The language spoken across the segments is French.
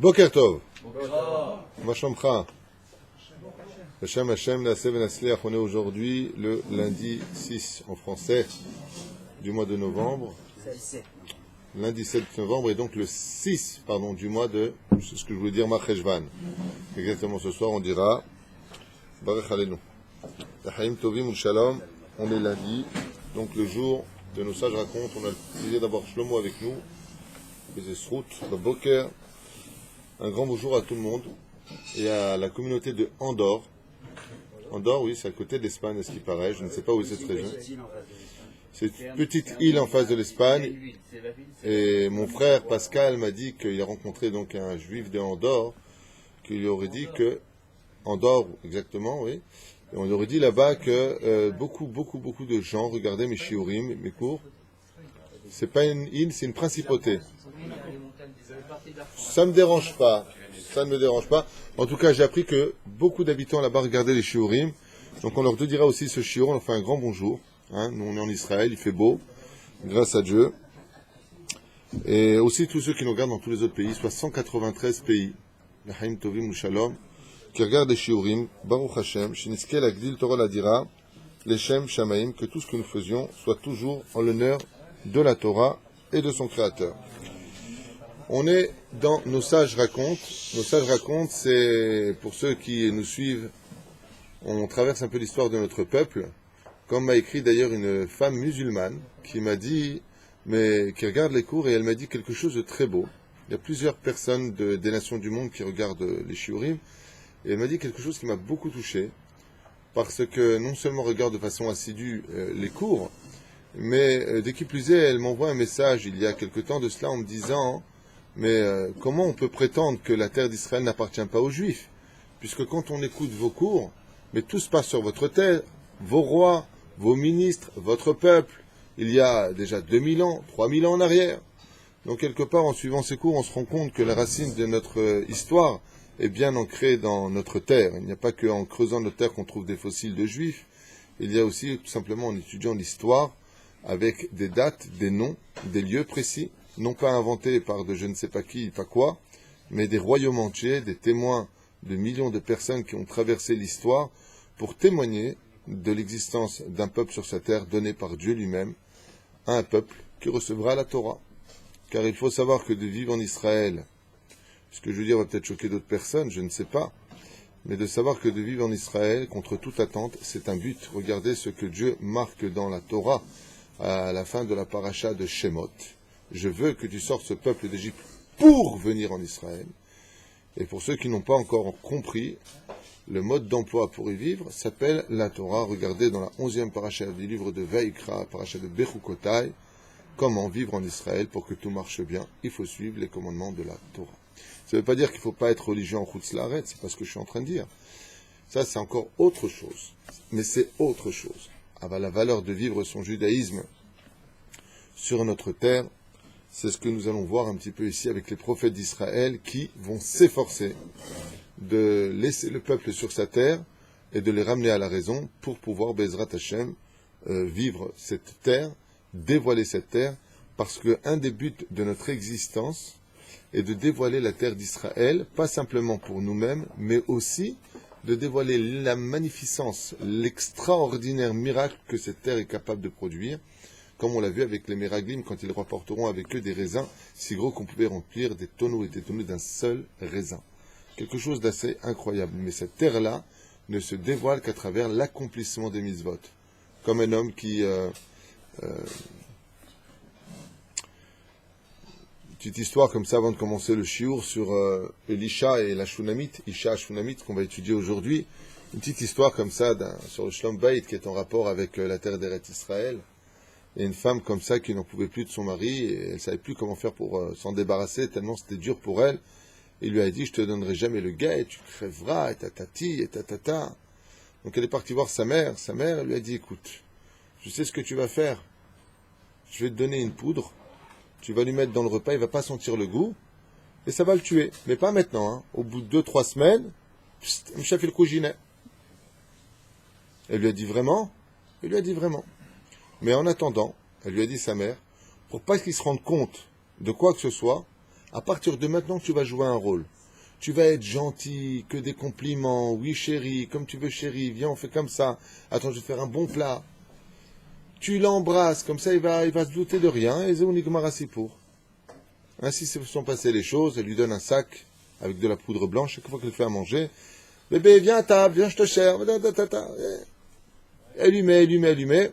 Boker Tov. Ma Shamcha. Hashem Hashem, Naaseh Venasliach. On est aujourd'hui le lundi 6 en français du mois de novembre. Lundi 7 novembre et donc le 6 du mois de, c'est ce que je voulais dire, Marcheshvan. Exactement ce soir on dira Barech Aleinu. Tachaim Tovim Shalom. On est lundi, donc le jour de nos sages racontes. On a le plaisir d'avoir Shlomo avec nous. Bezesrout, Boker. Un grand bonjour à tout le monde et à la communauté de Andorre. Andorre, oui, c'est à côté de l'Espagne, à ce qui paraît. Je ne sais pas où est cette région. C'est une petite île en face de l'Espagne. Et mon frère Pascal m'a dit qu'il a rencontré donc un juif de Andorre, qui lui aurait dit que, Andorre, exactement, oui, et on lui aurait dit là-bas que beaucoup de gens regardaient mes shiurim, mes cours. C'est pas une île, c'est une principauté. Ça ne me dérange pas. Ça ne me dérange pas. En tout cas, j'ai appris que beaucoup d'habitants là-bas regardaient les shiurim. Donc on leur dira aussi ce shiur. On leur fait un grand bonjour. Nous, on est en Israël, il fait beau, grâce à Dieu. Et aussi tous ceux qui nous regardent dans tous les autres pays, soit 193 pays, Lahaim Tovim Shalom, qui regardent les shiurim, Baruch Hashem, Shiniske Lagdil Torah Ladira, Leshem Shamaim, que tout ce que nous faisions soit toujours en l'honneur de la Torah et de son Créateur. On est dans Nos Sages Racontent. Nos Sages Racontent, c'est, pour ceux qui nous suivent, on traverse un peu l'histoire de notre peuple, comme m'a écrit d'ailleurs une femme musulmane, qui m'a dit, mais qui regarde les cours, et elle m'a dit quelque chose de très beau. Il y a plusieurs personnes des nations du monde qui regardent les shiurim, et elle m'a dit quelque chose qui m'a beaucoup touché, parce que non seulement regarde de façon assidue les cours, mais dès qui plus est, elle m'envoie un message il y a quelque temps de cela en me disant mais comment on peut prétendre que la terre d'Israël n'appartient pas aux Juifs? Puisque quand on écoute vos cours, mais tout se passe sur votre terre, vos rois, vos ministres, votre peuple, il y a déjà 2000 ans, 3000 ans en arrière. Donc quelque part, en suivant ces cours, on se rend compte que la racine de notre histoire est bien ancrée dans notre terre. Il n'y a pas qu'en creusant notre terre qu'on trouve des fossiles de Juifs, il y a aussi tout simplement en étudiant l'histoire, avec des dates, des noms, des lieux précis, non pas inventés par de je ne sais pas qui, pas quoi, mais des royaumes entiers, des témoins de millions de personnes qui ont traversé l'histoire pour témoigner de l'existence d'un peuple sur sa terre donné par Dieu lui-même à un peuple qui recevra la Torah. Car il faut savoir que de vivre en Israël, ce que je veux dire va peut-être choquer d'autres personnes, je ne sais pas, mais de savoir que de vivre en Israël, contre toute attente, c'est un but. Regardez ce que Dieu marque dans la Torah, à la fin de la paracha de Shemot. Je veux que tu sortes ce peuple d'Égypte pour venir en Israël. Et pour ceux qui n'ont pas encore compris, le mode d'emploi pour y vivre s'appelle la Torah. Regardez dans la 11e paracha du livre de Vaïkra, paracha de Bechukotai, comment vivre en Israël pour que tout marche bien. Il faut suivre les commandements de la Torah. Ça ne veut pas dire qu'il ne faut pas être religieux en Chutz La'aretz, c'est pas ce que je suis en train de dire. Ça, c'est encore autre chose. Mais c'est autre chose. La valeur de vivre son judaïsme sur notre terre, c'est ce que nous allons voir un petit peu ici avec les prophètes d'Israël qui vont s'efforcer de laisser le peuple sur sa terre et de les ramener à la raison pour pouvoir, Bezrat Hashem, vivre cette terre, dévoiler cette terre, parce qu'un des buts de notre existence est de dévoiler la terre d'Israël, pas simplement pour nous-mêmes, mais aussi de dévoiler la magnificence, l'extraordinaire miracle que cette terre est capable de produire, comme on l'a vu avec les Meraglim, quand ils rapporteront avec eux des raisins si gros qu'on pouvait remplir des tonneaux et des tonneaux d'un seul raisin. Quelque chose d'assez incroyable. Mais cette terre-là ne se dévoile qu'à travers l'accomplissement des mitzvot. Comme un homme qui... petite histoire comme ça avant de commencer le shiur sur Elisha et la Shunamite, Isha Shunamite qu'on va étudier aujourd'hui. Une petite histoire comme ça sur le Shlom Bayit qui est en rapport avec la terre d'Eretz Israël. Et une femme comme ça qui n'en pouvait plus de son mari et elle ne savait plus comment faire pour s'en débarrasser tellement c'était dur pour elle. Il lui a dit, je te donnerai jamais le guet, tu crèveras, et tatati, et tatata. Donc elle est partie voir sa mère. Sa mère, elle lui a dit, écoute, je sais ce que tu vas faire. Je vais te donner une poudre, tu vas lui mettre dans le repas, il ne va pas sentir le goût, et ça va le tuer. Mais pas maintenant, hein. Au bout de 2-3 semaines, me chef le couginet. Elle lui a dit vraiment? Il lui a dit vraiment. Mais en attendant, elle lui a dit sa mère, pour pas qu'il se rende compte de quoi que ce soit, À partir de maintenant, tu vas jouer un rôle. Tu vas être gentil, que des compliments, oui chérie, comme tu veux chérie, viens on fait comme ça, attends je vais te faire un bon plat. Tu l'embrasses, comme ça il va se douter de rien, et c'est pour. Ainsi se sont passées les choses, elle lui donne un sac avec de la poudre blanche, chaque fois qu'elle fait à manger, bébé viens à table, viens je te sers, elle lui met,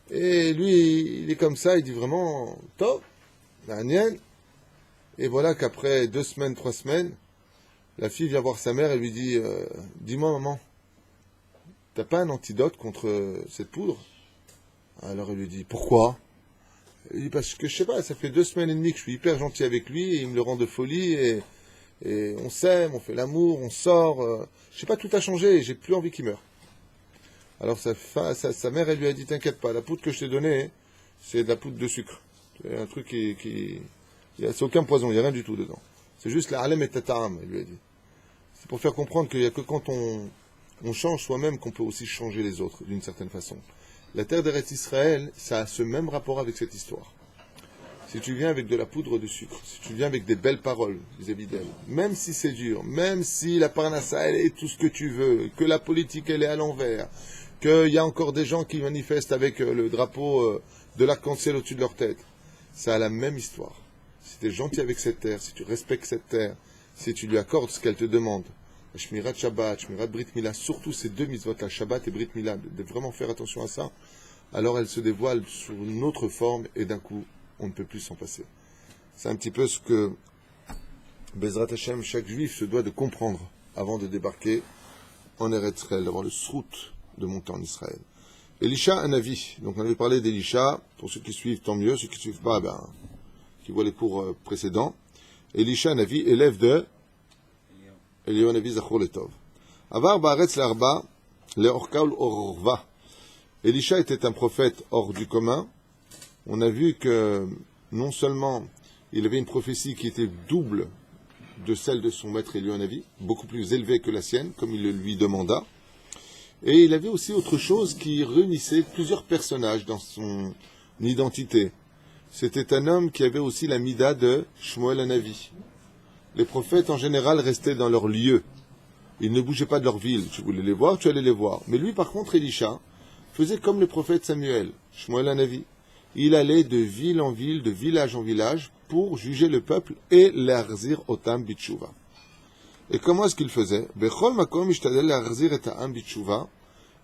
et lui il est comme ça, il dit vraiment, top, la nienne. Et voilà qu'après 2 semaines, 3 semaines, la fille vient voir sa mère et lui dit dis-moi maman, t'as pas un antidote contre cette poudre? Alors elle lui dit pourquoi? Il dit parce que je sais pas, ça fait 2 semaines et demie que je suis hyper gentil avec lui et il me le rend de folie et on s'aime, on fait l'amour, on sort. Je sais pas, tout a changé et j'ai plus envie qu'il meure. Alors sa mère elle lui a dit t'inquiète pas, la poudre que je t'ai donnée, c'est de la poudre de sucre. C'est un truc c'est aucun poison, il n'y a rien du tout dedans. C'est juste la halem et tataam, elle lui a dit. C'est pour faire comprendre qu'il n'y a que quand on change soi-même qu'on peut aussi changer les autres, d'une certaine façon. La terre d'Eretz Israël, ça a ce même rapport avec cette histoire. Si tu viens avec de la poudre de sucre, si tu viens avec des belles paroles vis-à-vis d'elle, même si c'est dur, même si la parnassa, elle est tout ce que tu veux, que la politique, elle est à l'envers, qu'il y a encore des gens qui manifestent avec le drapeau de l'arc-en-ciel au-dessus de leur tête, ça a la même histoire. Si tu es gentil avec cette terre, si tu respectes cette terre, si tu lui accordes ce qu'elle te demande, Shmirat Shabbat, Shmirat Brit Mila, surtout ces 2 mitzvot, la Shabbat et Brit Mila, de vraiment faire attention à ça, alors elle se dévoile sous une autre forme et d'un coup, on ne peut plus s'en passer. C'est un petit peu ce que Bezrat Hashem, chaque juif se doit de comprendre avant de débarquer en Eretz Israël, d'avoir le srout de monter en Israël. Elisha, un avis. Donc on avait parlé d'Elisha, pour ceux qui suivent, tant mieux, ceux qui ne suivent pas, qui voient les cours précédents. Elisha, un avis, élève de Eliyahu Navi Zachor Letov. Avar Baaretz L'arba, Leorkaul Orva. Elisha était un prophète hors du commun. On a vu que non seulement il avait une prophétie qui était double de celle de son maître Eliyahu Navi, beaucoup plus élevée que la sienne, comme il le lui demanda, et il avait aussi autre chose qui réunissait plusieurs personnages dans son identité. C'était un homme qui avait aussi la mida de Shmuel Hanavi. Les prophètes en général restaient dans leur lieu. Ils ne bougeaient pas de leur ville. Tu voulais les voir, tu allais les voir. Mais lui, par contre, Elisha, faisait comme le prophète Samuel, Shmuel Hanavi. Il allait de ville en ville, de village en village, pour juger le peuple et l'arzir otam bitshuva. Et comment est-ce qu'il faisait? Bechol makom ishtadel l'arzir et ta'am bitshuva.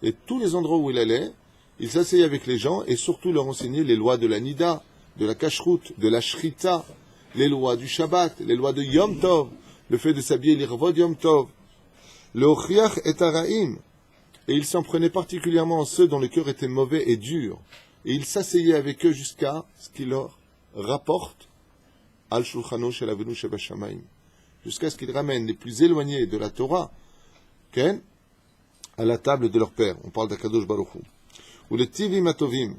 Et tous les endroits où il allait, il s'asseyait avec les gens et surtout leur enseignait les lois de la nida, de la kashrut, de la shrita, les lois du Shabbat, les lois de Yom Tov, le fait de s'habiller l'irvod Yom Tov, le ochriach et araim. Et il s'en prenait particulièrement à ceux dont le cœur était mauvais et dur. Et il s'asseyait avec eux jusqu'à ce qu'il leur rapporte al shulchano shel avinu shebashamayim, jusqu'à ce qu'ils ramènent les plus éloignés de la Torah, ken, à la table de leur père. On parle d'Akadosh Baruch Hu. Ou les tivim atovim,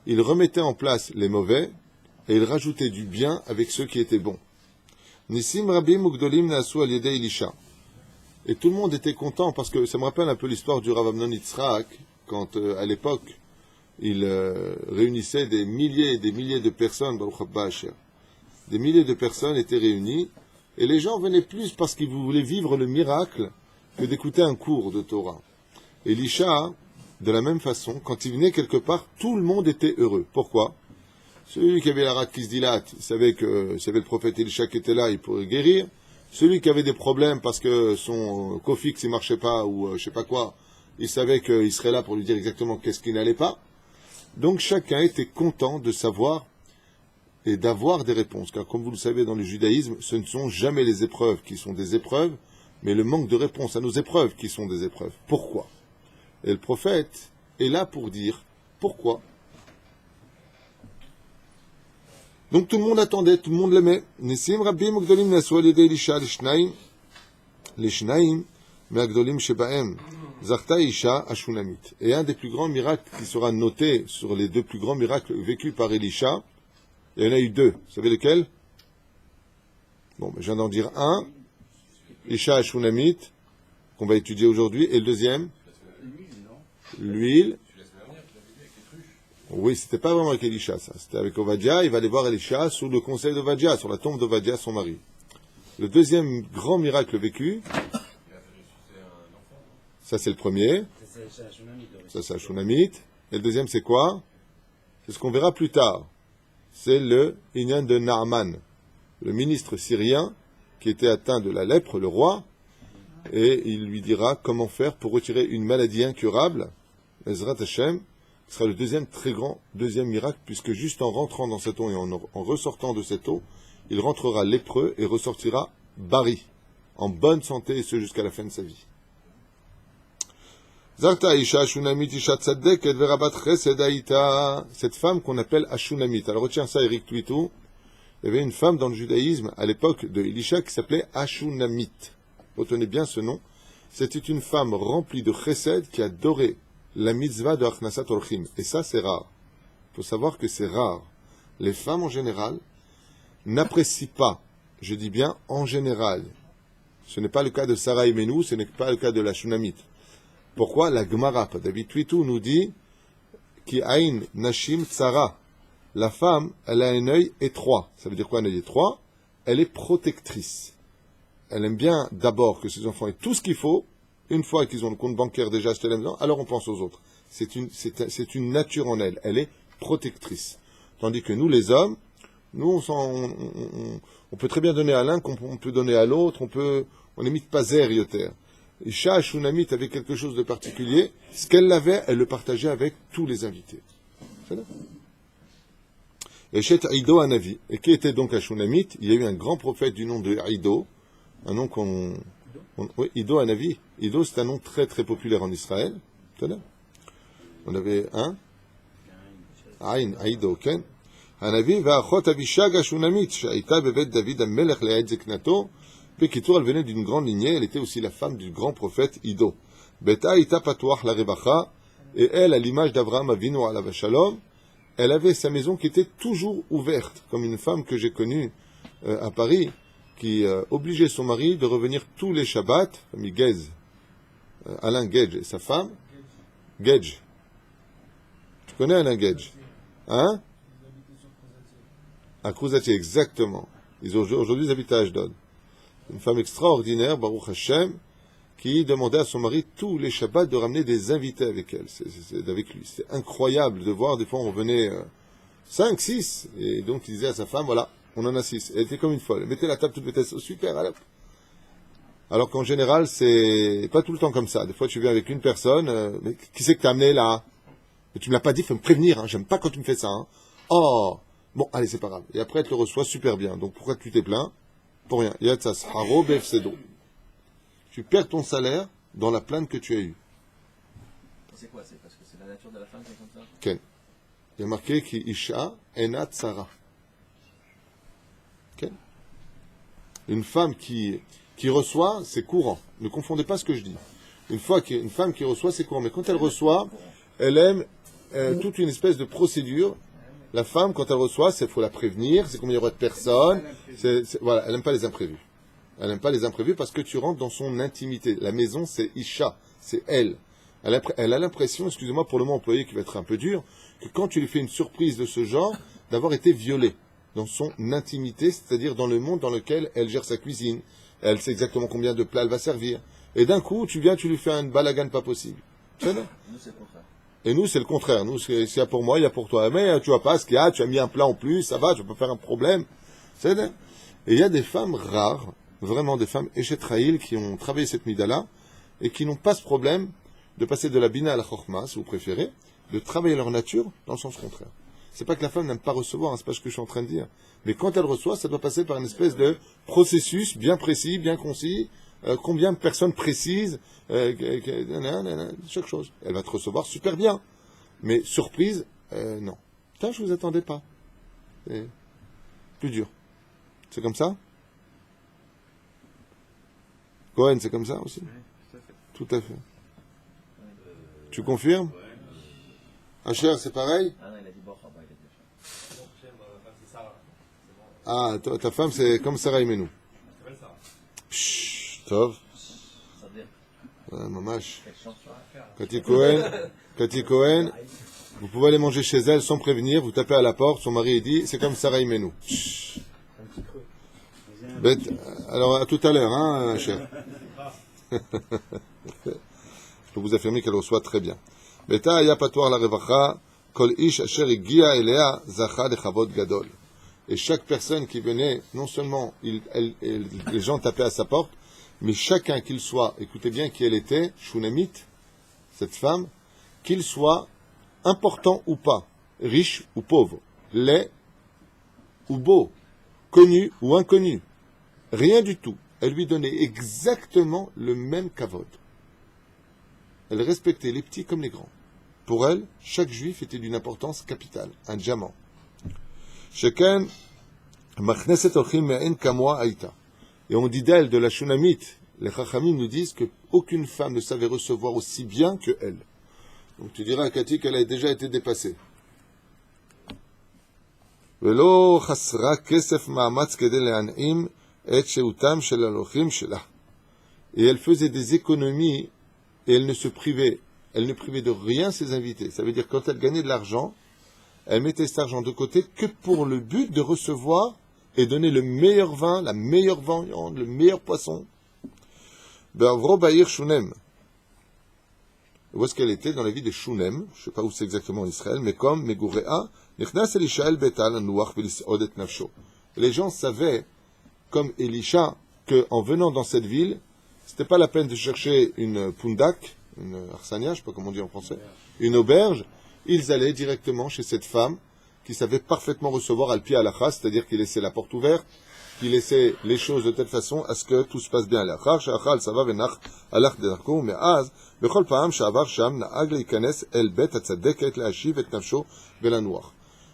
il remettait en place les mauvais et il rajoutait du bien avec ceux qui étaient bons. Nisim rabim ugdolim naasu al yedei Elisha. Et tout le monde était content parce que ça me rappelle un peu l'histoire du Rav Amnon Yitzhak quand à l'époque il réunissait des milliers et des milliers de personnes, Baruch Haba Asher. Des milliers de personnes étaient réunies et les gens venaient plus parce qu'ils voulaient vivre le miracle que d'écouter un cours de Torah. Elisha, de la même façon, quand il venait quelque part, tout le monde était heureux. Pourquoi? Celui qui avait la rate qui se dilate, il savait que s'il y avait le prophète Elisha qui était là, il pourrait guérir. Celui qui avait des problèmes parce que son cofix ne marchait pas ou je sais pas quoi, il savait qu'il serait là pour lui dire exactement qu'est-ce qui n'allait pas. Donc chacun était content de savoir et d'avoir des réponses. Car comme vous le savez dans le judaïsme, ce ne sont jamais les épreuves qui sont des épreuves, mais le manque de réponse à nos épreuves qui sont des épreuves. Pourquoi? Et le prophète est là pour dire pourquoi. Donc tout le monde attendait, tout le monde l'aimait. Nisim Rabbim Gdolim Nasu al Yedei Elisha Lishnaim Me'agdolim Shebaem Zarta Isha Ashunamit. Et un des plus grands miracles qui sera noté sur les 2 plus grands miracles vécus par Elisha, il y en a eu 2. Vous savez lesquels? Bon, je viens d'en dire un, Isha Ashunamit, qu'on va étudier aujourd'hui, et le deuxième, l'huile. Oui, c'était pas vraiment avec Elisha, ça. C'était avec Ovadia. Il va aller voir Elisha sous le conseil d'Ovadia, sur la tombe d'Ovadia, son mari. Le deuxième grand miracle vécu, ça c'est le premier. Ça c'est Shunamite. Et le deuxième c'est quoi? C'est ce qu'on verra plus tard. C'est le Inyan de Naaman, le ministre syrien qui était atteint de la lèpre, le roi, et il lui dira comment faire pour retirer une maladie incurable. Ezrat Hashem sera le deuxième miracle, puisque juste en rentrant dans cette eau et en ressortant de cette eau, il rentrera lépreux et ressortira bari, en bonne santé, et ce jusqu'à la fin de sa vie. Cette femme qu'on appelle Ashunamit. Alors retiens ça, Eric Twitou. Il y avait une femme dans le judaïsme à l'époque de Elisha qui s'appelait Ashunamit. Retenez bien ce nom. C'était une femme remplie de chesed qui adorait la mitzvah de Achnasat Orchim. Et ça, c'est rare. Il faut savoir que c'est rare. Les femmes, en général, n'apprécient pas, je dis bien en général. Ce n'est pas le cas de Sarah et Menou, ce n'est pas le cas de la Shunamit. Pourquoi? La Gemara, David Twitou, nous dit Ki aïn nashim tsara. La femme, elle a un œil étroit. Ça veut dire quoi, un œil étroit? Elle est protectrice. Elle aime bien d'abord que ses enfants aient tout ce qu'il faut. Une fois qu'ils ont le compte bancaire déjà acheté la maison, alors on pense aux autres. C'est une nature en elle. Elle est protectrice. Tandis que nous, les hommes, nous, on peut très bien donner à l'un qu'on peut donner à l'autre. On n'émite pas zérioter. Isha Shunamit avait quelque chose de particulier. Ce qu'elle avait, elle le partageait avec tous les invités. C'est là. Et chez Ido Hanavi. Et qui était donc Shunamit? Il y a eu un grand prophète du nom de Ido. Un nom oui, Ido Hanavi. Ido, c'est un nom très très populaire en Israël. C'est là. On avait un. Ido, Ken. Hanavi va Achot Avishag Shunamit. Shaita bevet David Amelech le'ed zeknato. Pekitour, elle venait d'une grande lignée, elle était aussi la femme du grand prophète Ido. Beta ita patuach la rebacha, et elle, à l'image d'Abraham Avinu alav shalom, elle avait sa maison qui était toujours ouverte, comme une femme que j'ai connue à Paris, qui obligeait son mari de revenir tous les Shabbats, famille Gez, Alain Gage et sa femme, Gage. Tu connais Alain Gage? Hein? À Cruzatier, exactement. Aujourd'hui, ils habitent à Ashdod. Une femme extraordinaire, Baruch Hashem, qui demandait à son mari tous les Shabbats de ramener des invités avec elle, avec lui. C'est incroyable de voir, des fois on venait 5, 6, et donc il disait à sa femme, voilà, on en a 6. Elle était comme une folle, elle mettait la table toute vitesse, super, allez. Alors qu'en général, c'est pas tout le temps comme ça. Des fois tu viens avec une personne, mais qui c'est que t'as amené là? Mais tu me l'as pas dit, faut me prévenir, hein, j'aime pas quand tu me fais ça. Hein. Oh, bon, allez, c'est pas grave. Et après elle te reçoit super bien, donc pourquoi tu t'es plaint? Pour rien. Yatsas haro befsedo. Tu perds ton salaire dans la plainte que tu as eue. C'est quoi? C'est parce que c'est la nature de la femme qui est comme ça? Ken. Il y a marqué qui isha enat Sarah. Ken. Une femme qui reçoit, c'est courant. Ne confondez pas ce que je dis. Une femme qui reçoit, c'est courant. Mais quand elle reçoit, elle aime toute une espèce de procédure. La femme, quand elle reçoit, il faut la prévenir, c'est combien il y aura de personnes. Voilà, elle n'aime pas les imprévus. Elle n'aime pas les imprévus parce que tu rentres dans son intimité. La maison, c'est Isha, c'est elle. Elle a l'impression, excusez-moi pour le mot employé qui va être un peu dur, que quand tu lui fais une surprise de ce genre, d'avoir été violée dans son intimité, c'est-à-dire dans le monde dans lequel elle gère sa cuisine. Elle sait exactement combien de plats elle va servir. Et d'un coup, tu viens, tu lui fais un balagan pas possible. C'est vrai. Nous, c'est le contraire. Et nous, c'est le contraire. Nous, s'il y a pour moi, il y a pour toi. Mais tu vois pas ce qu'il y a, tu as mis un plat en plus, ça va, tu peux faire un problème. C'est vrai. Et il y a des femmes rares, vraiment des femmes échetraïles, qui ont travaillé cette mida-là, et qui n'ont pas ce problème de passer de la bina à la chorma, si vous préférez, de travailler leur nature dans le sens contraire. C'est pas que la femme n'aime pas recevoir, hein, c'est pas ce que je suis en train de dire. Mais quand elle reçoit, ça doit passer par une espèce de processus bien précis, bien concis, combien de personnes précises, chaque chose. Elle va te recevoir super bien. Mais surprise, non. Putain, je vous attendais pas. C'est plus dur. C'est comme ça? Cohen, c'est comme ça aussi? Oui, tout à fait. Tu confirmes? Asher, c'est pareil? Ah non, il a dit bon, il a dit Ah, ta femme, c'est comme Sarah Imenou. Chut, Tov. Ça veut dire Mamash. quelle chance tu as. Cathy Cohen, Vous pouvez aller manger chez elle sans prévenir, vous tapez à la porte, son mari dit, c'est comme Sarah Imenu. Alors, à tout à l'heure, hein, cher. Je peux vous affirmer qu'elle reçoit très bien. Beta aya patoar la revacha, kol ish asher igia elea zacha lechavod gadol. Et chaque personne qui venait, non seulement les gens tapaient à sa porte, mais chacun qu'il soit, écoutez bien qui elle était, Shunamite, cette femme, qu'il soit important ou pas, riche ou pauvre, laid ou beau, connu ou inconnu, rien du tout. Elle lui donnait exactement le même kavod. Elle respectait les petits comme les grands. Pour elle, chaque juif était d'une importance capitale, un diamant. Sheken, machneset olchim me'en kamwa aïta. Et on dit d'elle, de la Shunamite, les Chachamim nous disent qu'aucune femme ne savait recevoir aussi bien que elle. Donc tu diras à Cathy qu'elle a déjà été dépassée. Velo chasra kesef ma'amatz kedei le'an'im et sheutam shel alochim shelah. Et elle faisait des économies et elle ne privait de rien ses invités. Ça veut dire que quand elle gagnait de l'argent, elle mettait cet argent de côté que pour le but de recevoir et donner le meilleur vin, la meilleure viande, le meilleur poisson. Be'avro ba'ir Shunem. Où est-ce qu'elle était? Dans la ville de Shunem. Je ne sais pas où c'est exactement en Israël, mais comme Megurea, Nichnas Elisha el Betal Nuach Velisod et Nafsho. Les gens savaient, comme Elisha, qu'en venant dans cette ville, c'était pas la peine de chercher une pundak, une arsania, je ne sais pas comment on dit en français, une auberge. Ils allaient directement chez cette femme qui savait parfaitement recevoir al-pi al-acha, c'est-à-dire qu'il laissait la porte ouverte, qu'il laissait les choses de telle façon à ce que tout se passe bien.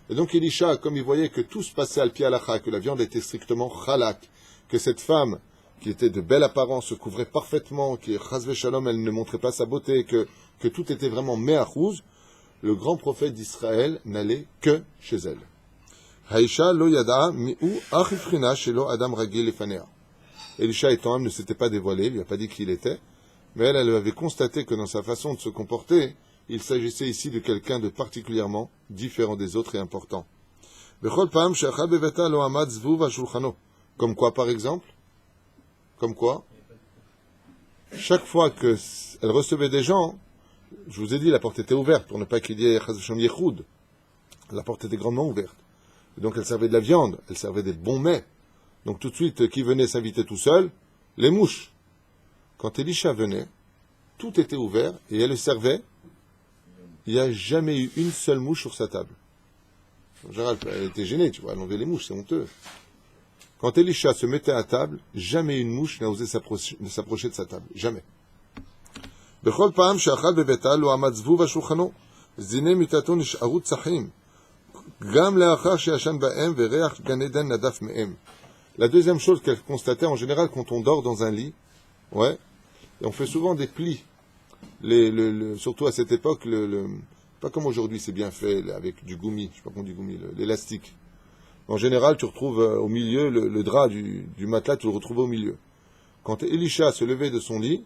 Et donc Elisha, comme il voyait que tout se passait al-pi al-acha, que la viande était strictement chalak, que cette femme qui était de belle apparence se couvrait parfaitement, qui chas shalom, elle ne montrait pas sa beauté, que tout était vraiment me'achouz, le grand prophète d'Israël n'allait que chez elle. Haïcha lo yada mi'u achifrina shelo adam ragil lefanea. Elisha étant homme ne s'était pas dévoilé, il lui a pas dit qui il était, mais elle avait constaté que dans sa façon de se comporter, il s'agissait ici de quelqu'un de particulièrement différent des autres et important. Bechol pam she'achal beveta lo amad zvuv al shulchano. Comme quoi, par exemple? Comme quoi? Chaque fois qu'elle recevait des gens, je vous ai dit, la porte était ouverte pour ne pas qu'il y ait chas v'shalom yechoud. La porte était grandement ouverte. Et donc elle servait de la viande, elle servait des bons mets. Donc tout de suite, qui venait s'inviter tout seul? Les mouches. Quand Elisha venait, tout était ouvert et elle le servait. Il n'y a jamais eu une seule mouche sur sa table. En général, elle était gênée, tu vois, elle enlevait les mouches, c'est honteux. Quand Elisha se mettait à table, jamais une mouche n'a osé s'approcher de sa table. Jamais. בכל פעם שאכל בביתה לא עמד זבוב על שולחנו, זיני מיטתו נשארו צחים, גם לאחר שישן בהם וריח גן עדן נדף מהם. La deuxième chose qu'elle constatait en général quand on dort dans un lit, ouais, et on fait souvent des plis, surtout à cette époque, pas comme aujourd'hui, c'est bien fait avec du goumi, je sais pas comment on dit goumi, l'élastique. En général, tu retrouves au milieu, le drap du matelas, tu le retrouves au milieu. Quand Elisha se levait de son lit,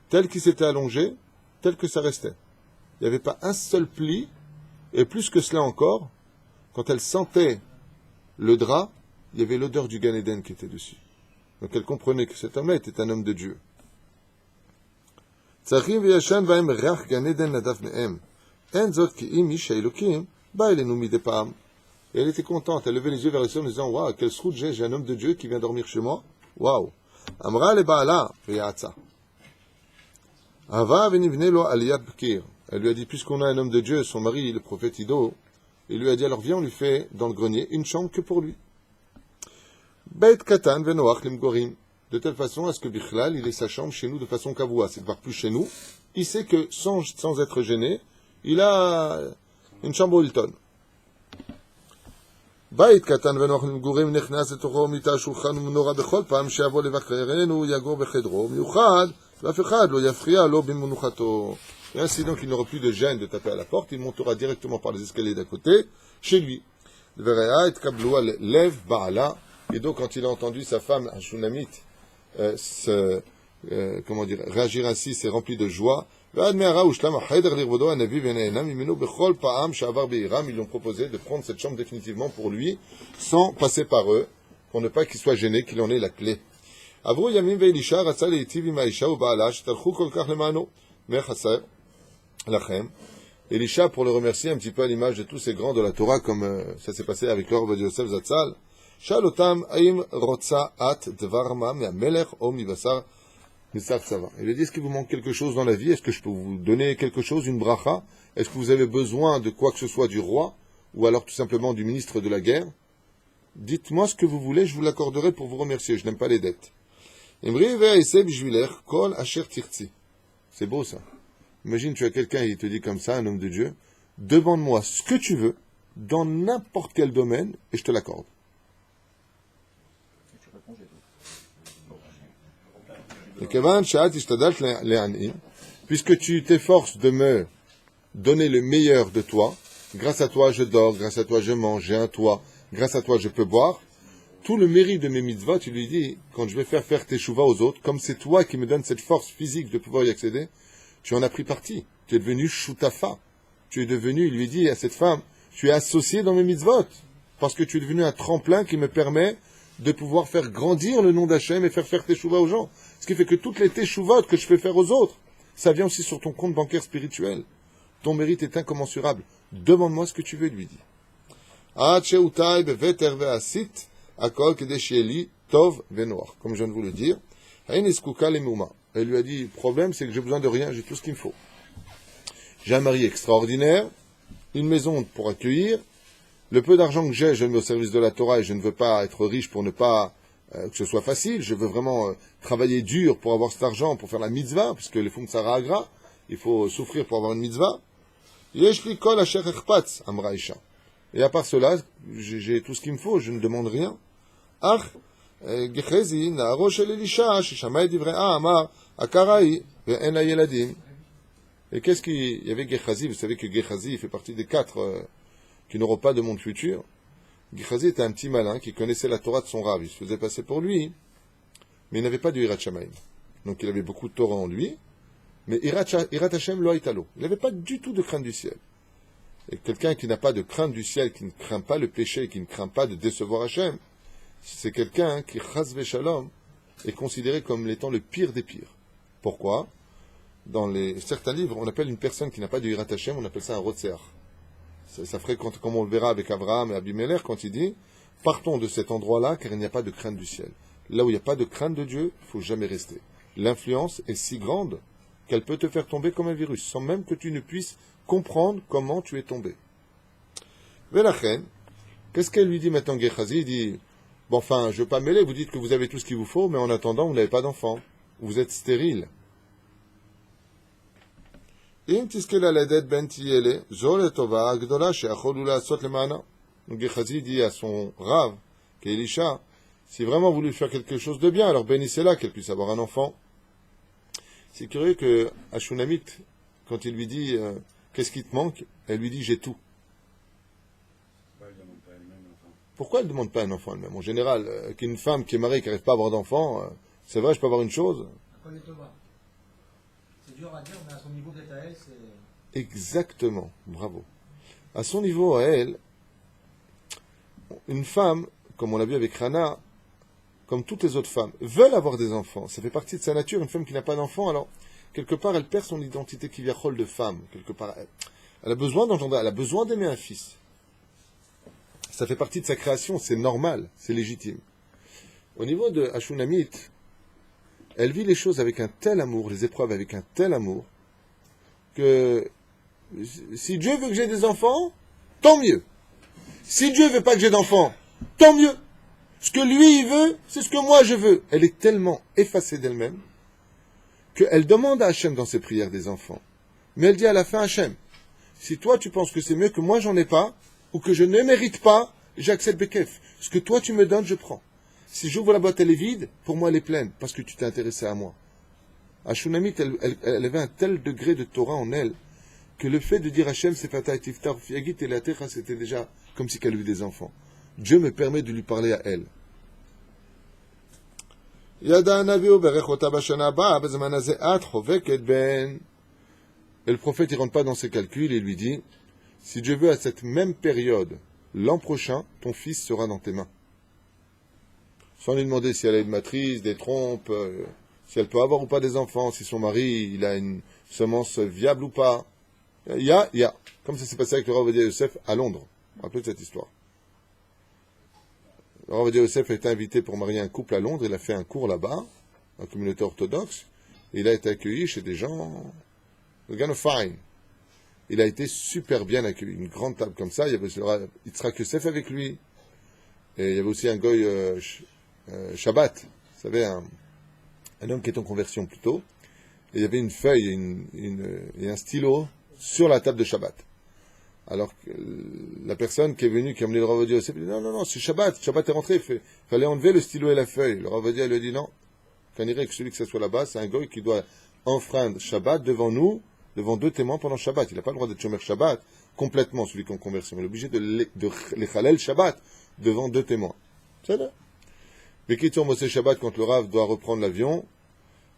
tel qu'il s'était allongé, tel que ça restait. Il n'y avait pas un seul pli, et plus que cela encore, quand elle sentait le drap, il y avait l'odeur du Gan Eden qui était dessus. Donc elle comprenait que cet homme-là était un homme de Dieu. Et elle était contente, elle levait les yeux vers le ciel en disant, waouh, quel srout j'ai un homme de Dieu qui vient dormir chez moi. Waouh. Amra le Baala, Ve'yatsa. Elle lui a dit, puisqu'on a un homme de Dieu, son mari, le prophète Ido, il lui a dit, alors viens, on lui fait dans le grenier une chambre que pour lui. Beit katan venoach limgorim. De telle façon à ce que Bichlal, il ait sa chambre chez nous de façon kavoua, c'est de voir plus chez nous. Il sait que sans être gêné, il a une chambre au Hilton. Beit katan venoach limgorim nechnas לתוכו מיטה שולחן ומנורה בכל פעם שיבוא לבקרנו יגור בחדרו מיוחד. Et ainsi donc il n'aura plus de gêne de taper à la porte, il montera directement par les escaliers d'à côté, chez lui. Et donc quand il a entendu sa femme, un Shunamite, réagir ainsi, c'est rempli de joie. ועד מהרה הושלם החדר לכבודו הנביא ונהנה ממנו בכל פעם שעבר בעירם. Ils lui ont proposé de prendre cette chambre définitivement pour lui, sans passer par eux, pour ne pas qu'il soit gêné, qu'il en ait la clé. עברו ימים ואלישע רצה להיטיב עם האישה ובעלה שטרחו כל כך למענו. מה חסר לכם? Elisha, pour le remercier un petit peu à l'image de tous ces grands de la Torah, comme ça s'est passé avec l'Or de Yosef Zatzal, שאל אותם, האם רוצה את דבר מה מהמלך או מבשר ניסר צבא? Il lui dit, est-ce qu'il vous manque quelque chose dans la vie? Est-ce que je peux vous donner quelque chose, une bracha? Est-ce que vous avez besoin de quoi que ce soit du roi? Ou alors tout simplement du ministre de la guerre? Dites-moi ce que vous voulez, je vous l'accorderai pour vous remercier. Je n'aime pas les dettes. Imri ve'aiseh bishvilech kol asher tirtzi. C'est beau ça. Imagine, tu as quelqu'un, il te dit comme ça, un homme de Dieu, demande-moi ce que tu veux, dans n'importe quel domaine, et je te l'accorde. Et tu réponds, j'ai tout. Puisque tu t'efforces de me donner le meilleur de toi, grâce à toi je dors, grâce à toi je mange, j'ai un toit, grâce à toi je peux boire, tout le mérite de mes mitzvot, tu lui dis, quand je vais faire tes chouvas aux autres, comme c'est toi qui me donnes cette force physique de pouvoir y accéder, tu en as pris parti. Tu es devenu shutafa. Tu es devenu, il lui dit à cette femme, tu es associé dans mes mitzvot. Parce que tu es devenu un tremplin qui me permet de pouvoir faire grandir le nom d'Hachem et faire teshuva aux gens. Ce qui fait que toutes les teshuvot que je fais faire aux autres, ça vient aussi sur ton compte bancaire spirituel. Ton mérite est incommensurable. Demande-moi ce que tu veux, lui dit. Comme je viens de vous le dire, elle lui a dit, le problème c'est que j'ai besoin de rien, j'ai tout ce qu'il me faut. J'ai un mari extraordinaire, une maison pour accueillir, le peu d'argent que j'ai, je le mets au service de la Torah et je ne veux pas être riche pour ne pas que ce soit facile, je veux vraiment travailler dur pour avoir cet argent, pour faire la mitzvah, parce que les fum tzara agra, il faut souffrir pour avoir une mitzvah. Yesh li kol asher echpatz, amra Isha. Et à part cela, j'ai tout ce qu'il me faut, je ne demande rien. Ach, Gechezi, na'aro shel Elisha, sheshama et divrei amar, akarai, ve'en la yeladim. Et qu'est-ce qu'il y avait Gehazi? Vous savez que Gehazi fait partie des 4 qui n'auront pas de monde futur. Gehazi était un petit malin qui connaissait la Torah de son Rav. Il se faisait passer pour lui, mais il n'avait pas de Hirat Shamayim. Donc il avait beaucoup de Torah en lui, mais Hirat Hashem lo haïtalo. Il n'avait pas du tout de crainte du ciel. Et quelqu'un qui n'a pas de crainte du ciel, qui ne craint pas le péché, qui ne craint pas de décevoir Hashem, c'est quelqu'un qui, chas v'shalom, est considéré comme l'étant le pire des pires. Pourquoi? Dans certains livres, on appelle une personne qui n'a pas de Hirat Hashem, on appelle ça un rotseach. Ça ferait, comme on le verra avec Abraham et Abimelech, quand il dit, partons de cet endroit-là, car il n'y a pas de crainte du ciel. Là où il n'y a pas de crainte de Dieu, il ne faut jamais rester. L'influence est si grande qu'elle peut te faire tomber comme un virus, sans même que tu ne puisses comprendre comment tu es tombé. Velachen, qu'est-ce qu'elle lui dit maintenant, Gehazi? Il dit, bon, enfin, je ne veux pas mêler, vous dites que vous avez tout ce qu'il vous faut, mais en attendant, vous n'avez pas d'enfant. Vous êtes stérile. Donc Gehazi dit à son Rav, qui est Elisha, si vraiment vous voulez faire quelque chose de bien, alors bénissez-la, qu'elle puisse avoir un enfant. C'est curieux que Ashunamit, quand il lui dit qu'est-ce qui te manque, elle lui dit j'ai tout. Pourquoi elle ne demande pas un enfant elle-même? En général, qu'une femme qui est mariée, qui n'arrive pas à avoir d'enfant, c'est vrai, je peux avoir une chose. C'est dur à dire, mais à son niveau peut-être à elle, c'est... Exactement, bravo. À son niveau à elle, une femme, comme on l'a vu avec Rana, comme toutes les autres femmes, veulent avoir des enfants. Ça fait partie de sa nature. Une femme qui n'a pas d'enfant, alors, quelque part, elle perd son identité qui vient de femme. Quelque part, elle a besoin d'engendrer, elle a besoin d'aimer un fils. Ça fait partie de sa création, c'est normal, c'est légitime. Au niveau de Ashunamit, elle vit les choses avec un tel amour, les épreuves avec un tel amour, que si Dieu veut que j'ai des enfants, tant mieux. Si Dieu veut pas que j'ai d'enfants, tant mieux. Ce que lui il veut, c'est ce que moi je veux. Elle est tellement effacée d'elle-même qu'elle demande à Hachem dans ses prières des enfants. Mais elle dit à la fin, Hachem, si toi tu penses que c'est mieux que moi j'en ai pas, ou que je ne mérite pas, j'accepte Bekef. Ce que toi tu me donnes, je prends. Si j'ouvre la boîte, elle est vide, pour moi elle est pleine, parce que tu t'es intéressé à moi. Ashunamit, elle avait un tel degré de Torah en elle, que le fait de dire Hachem, c'est fatah tiftar fiagit et la terre, c'était déjà comme si elle avait des enfants. Dieu me permet de lui parler à elle. Et le prophète, il rentre pas dans ses calculs et lui dit, si Dieu veut, à cette même période, l'an prochain, ton fils sera dans tes mains. Sans lui demander si elle a une matrice, des trompes, si elle peut avoir ou pas des enfants, si son mari, il a une semence viable ou pas. Il y a. Comme ça s'est passé avec le Rav Ovadia Yosef à Londres. Rappelez cette histoire. Le Rav Ovadia Yosef a été invité pour marier un couple à Londres. Il a fait un cours là-bas, dans la communauté orthodoxe. Et il a été accueilli chez des gens, the kind of fine. Il a été super bien accueilli. Une grande table comme ça. Il y avait Yitzhak Yosef avec lui. Et il y avait aussi un goy Shabbat. Vous savez, un homme qui est en conversion plutôt. Et il y avait une feuille et un stylo sur la table de Shabbat. Alors, la personne qui est venue, qui a amené le Rav Ovadia Yosef, il dit non, c'est Shabbat. Shabbat est rentré. Il fallait enlever le stylo et la feuille. Le Rav Ovadia lui a dit non. Qu'on irait que celui que ça soit là-bas, c'est un goy qui doit enfreindre Shabbat devant nous, devant deux témoins pendant Shabbat. Il n'a pas le droit d'être Shomer Shabbat complètement, celui qui est en conversion. Il est obligé de les Chalel Shabbat devant deux témoins. C'est là. Mais qui tourne Moshe Shabbat quand le Rav doit reprendre l'avion,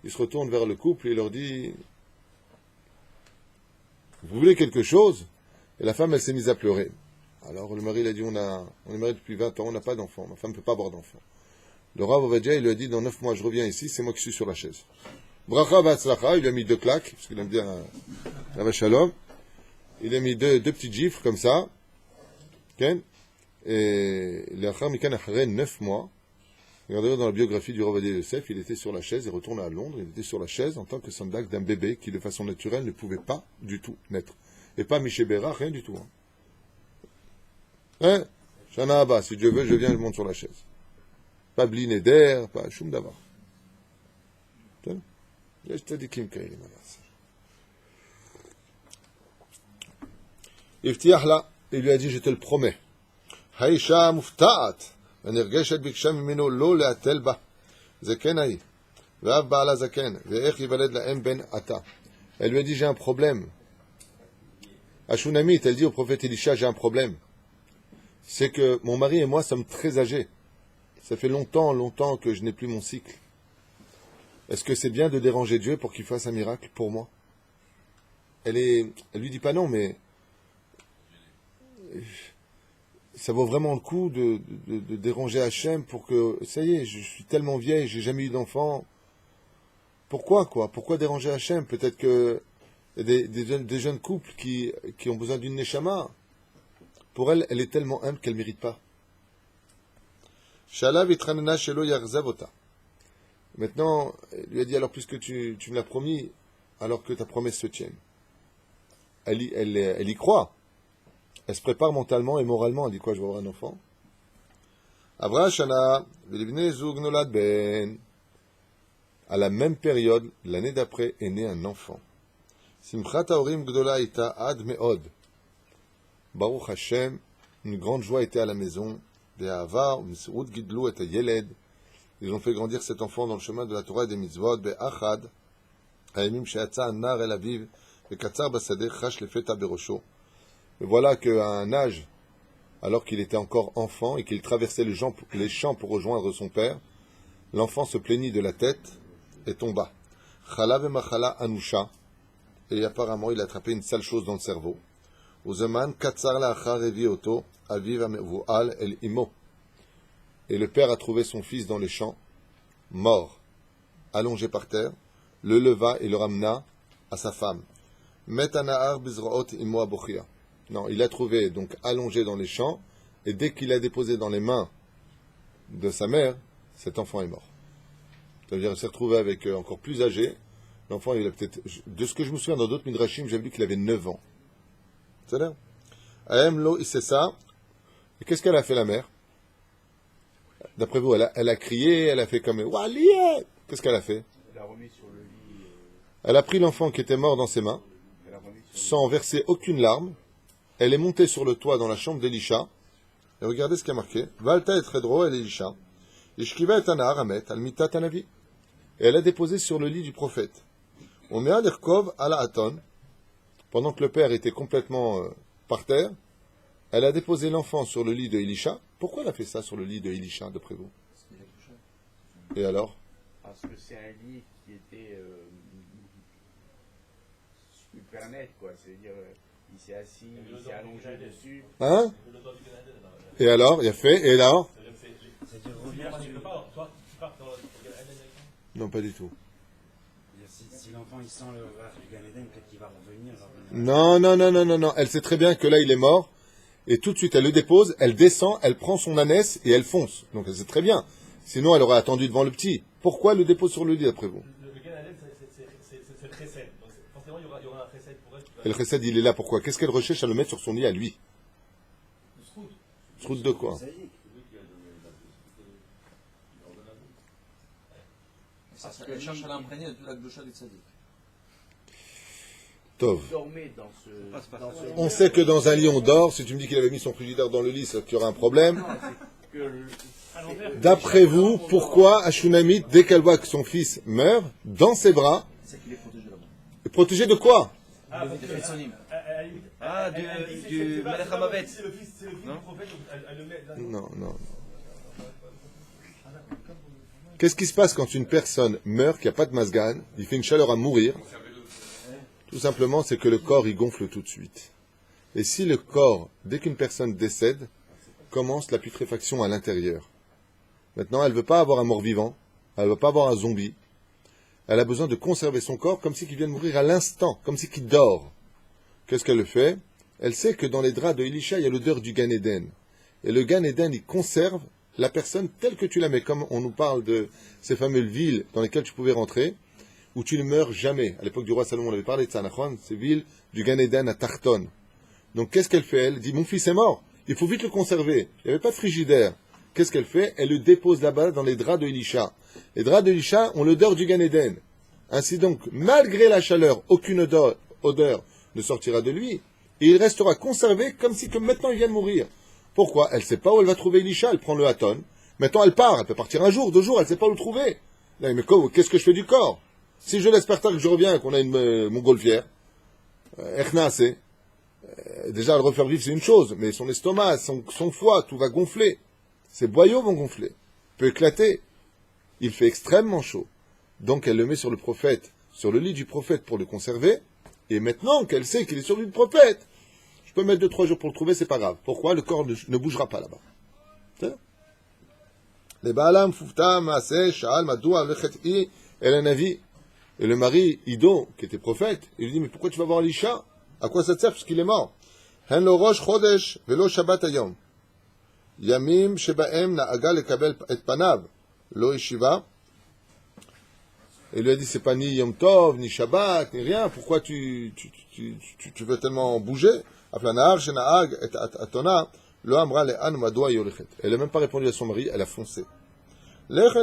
il se retourne vers le couple et il leur dit vous voulez quelque chose? Et la femme, elle s'est mise à pleurer. Alors le mari, il a dit on est mariés depuis 20 ans, on n'a pas d'enfant. Ma femme ne peut pas avoir d'enfant. Le Rav Ovadia, il lui a dit dans 9 mois, je reviens ici, c'est moi qui suis sur la chaise. Bracha Vatzlacha, il lui a mis 2 claques, parce qu'il aime bien la vachalom. Il a mis deux petits gifles comme ça. Okay? Et l'Achar Mikan Acharé, 9 mois. Regardez dans la biographie du Rav Ovadia Yosef, il était sur la chaise, il retourne à Londres, il était sur la chaise en tant que sandak d'un bébé qui, de façon naturelle, ne pouvait pas du tout naître. Et pas Michébera, rien du tout. Hein? Shana Abba, si Dieu veut, je viens, je monte sur la chaise. Pas bli neder, pas shum davar. יש צדיקים כאלה, מה לעשות. הבטיח לה, il lui a dit, je te le promets. האישה מופתעת, ונרגשת ביקשה ממנו לא להתל בה. זקן היא, ואב בעלה זקן, ואיך ייוולד להם בן עתה. Elle lui a dit, j'ai un problème. À Shunamit, elle dit au prophète Elisha, j'ai un problème. C'est que mon mari et moi sommes très âgés. Ça fait longtemps que je n'ai plus mon cycle. Est-ce que c'est bien de déranger Dieu pour qu'il fasse un miracle pour moi? Elle lui dit pas non, mais ça vaut vraiment le coup de déranger Hachem pour que, ça y est, je suis tellement vieille, j'ai jamais eu d'enfant. Pourquoi déranger Hachem? Peut-être que des jeunes couples qui ont besoin d'une neshama. Pour elle, elle est tellement humble qu'elle ne mérite pas. Shalav itranena shelo yarzavota. Maintenant, il lui a dit, alors puisque tu me l'as promis, alors que ta promesse se tienne. Elle y croit. Elle se prépare mentalement et moralement. Elle dit quoi, je vais avoir un enfant. Avra Shana, Velivne Zug Nolad Ben. À la même période, l'année d'après, est né un enfant. Simchat Haorim Gdola Ita Ad Meod. Baruch Hashem, une grande joie était à la maison. Be'ava, Umsirut Gidlu et Yeled. Ils ont fait grandir cet enfant dans le chemin de la Torah et des mitzvot. Be'achad, Haemim she'atza nar el aviv, ve'katzar basadeh chash lefeta berosho. Et voilà qu'à un âge, alors qu'il était encore enfant et qu'il traversait les champs pour rejoindre son père, l'enfant se plaignit de la tête et tomba. Chala ve'machala anusha. Et apparemment, il a attrapé une sale chose dans le cerveau. Uzeman katzar la'achar evi oto, aviv amevu'al el imo. Et le père a trouvé son fils dans les champs, mort, allongé par terre, le leva et le ramena à sa femme. Metanahar bizroot imo abochia. Non, il l'a trouvé donc allongé dans les champs, et dès qu'il l'a déposé dans les mains de sa mère, cet enfant est mort. C'est-à-dire qu'il s'est retrouvé avec encore plus âgé. L'enfant, il a peut-être, de ce que je me souviens dans d'autres midrashim, j'ai vu qu'il avait 9 ans. C'est-à-dire, Ahem lo ça. Et qu'est-ce qu'elle a fait la mère? D'après vous, elle a crié, elle a fait comme Walié. Qu'est-ce qu'elle a fait? Elle a remis sur le lit. Elle a pris l'enfant qui était mort dans ses mains, sans verser aucune larme. Elle est montée sur le toit dans la chambre d'Elisha. Et regardez ce qui a marqué. Valta et Tredro, elle Elisha. Ishkiva et Anar, Amet, Almita Tanavi. Et elle a déposé sur le lit du prophète. On met à l'Erkov à la Aton. Pendant que le père était complètement par terre, elle a déposé l'enfant sur le lit de Elisha. Pourquoi elle a fait ça sur le lit de Elisha, d'après vous? Et alors? Parce que c'est un lit qui était super net, quoi. C'est-à-dire, il s'est assis, il s'est allongé dessus. Hein? Et alors, il a fait, et alors? C'est-à-dire revenir sur... Non, pas du tout. Si l'enfant il sent le rage du Gan Eden, peut-être qu'il va revenir. Non. Elle sait très bien que là, il est mort. Et tout de suite, elle le dépose, elle descend, elle prend son ânesse et elle fonce. Donc elle sait très bien. Sinon, elle aurait attendu devant le petit. Pourquoi elle le dépose sur le lit, d'après vous? Le Gan Eden, c'est le chesed. Donc forcément, il y aura un chesed pour elle. Et le chesed, il est là. Pourquoi? Qu'est-ce qu'elle recherche à le mettre sur son lit à lui? Srout de quoi? Elle cherche à l'imprégner de toute la gaucha du tzaddik. Tov. Dormez dans ce On sait que dans un lit, on dort. Si tu me dis qu'il avait mis son frigidaire dans le lit, c'est qu'il y aura un problème. D'après vous, pourquoi Ashunamit, dès qu'elle voit que son fils meurt, dans ses bras, C'est qu'il est protégé là-bas. est protégé de quoi? Des Fetsonim. Du Melech Hamavet. C'est le fils du prophète, elle le met là. Non. Qu'est-ce qui se passe quand une personne meurt, qu'il n'y a pas de masgan, il fait une chaleur à mourir? Tout simplement, c'est que le corps, il gonfle tout de suite. Et si le corps, dès qu'une personne décède, commence la putréfaction à l'intérieur. Maintenant, elle ne veut pas avoir un mort-vivant, elle ne veut pas avoir un zombie. Elle a besoin de conserver son corps comme si qu'il vient de mourir à l'instant, comme si qu'il dort. Qu'est-ce qu'elle fait? Elle sait que dans les draps de Elisha, il y a l'odeur du Gan Eden. Et le Gan Eden, il conserve la personne telle que tu la mets. Comme on nous parle de ces fameuses villes dans lesquelles tu pouvais rentrer, où tu ne meurs jamais. À l'époque du roi Salomon, on avait parlé de ça, ces villes du Gan Eden à Tarton. Donc qu'est-ce qu'elle fait? Elle dit, mon fils est mort, il faut vite le conserver. Il n'y avait pas de frigidaire. Qu'est-ce qu'elle fait? Elle le dépose là-bas dans les draps de Elisha. Les draps de Elisha ont l'odeur du Gan Eden. Ainsi donc, malgré la chaleur, aucune odeur ne sortira de lui. Et il restera conservé comme si que maintenant il vient de mourir. Pourquoi? Elle ne sait pas où elle va trouver Elisha, elle prend le haton. Maintenant elle part, elle peut partir un jour, 2 jours, elle ne sait pas où le trouver. Là, mais qu'est-ce que je fais du corps? Si je laisse partir que je reviens, qu'on a une montgolfière, déjà le refaire vivre c'est une chose, mais son estomac, son foie, tout va gonfler. Ses boyaux vont gonfler, peut éclater. Il fait extrêmement chaud. Donc elle le met sur le prophète, sur le lit du prophète pour le conserver. Et maintenant qu'elle sait qu'il est sur le lit du prophète, je peux mettre 2-3 jours pour le trouver, c'est pas grave. Pourquoi? Le corps ne bougera pas là-bas. C'est ça? Les Baalam, Fufta, Maaseh, Sha'al, Madoua, Lechet'i, El Navi. Et le mari, Ido, qui était prophète, il lui dit, mais pourquoi tu vas voir Elisha? À quoi ça te sert? Parce qu'il est mort. Hen lo rosh chodesh, velo shabbat ayom. Yamim shebaem na'aga lekabel et panav. Lo yeshiva. Il lui a dit, c'est pas ni Yom Tov, ni Shabbat, ni rien. Pourquoi tu veux tellement bouger? Aflanahar, shena'ag, et atona, lo amra le'an madoua yolechet. Elle n'a même pas répondu à son mari, elle a foncé. Lech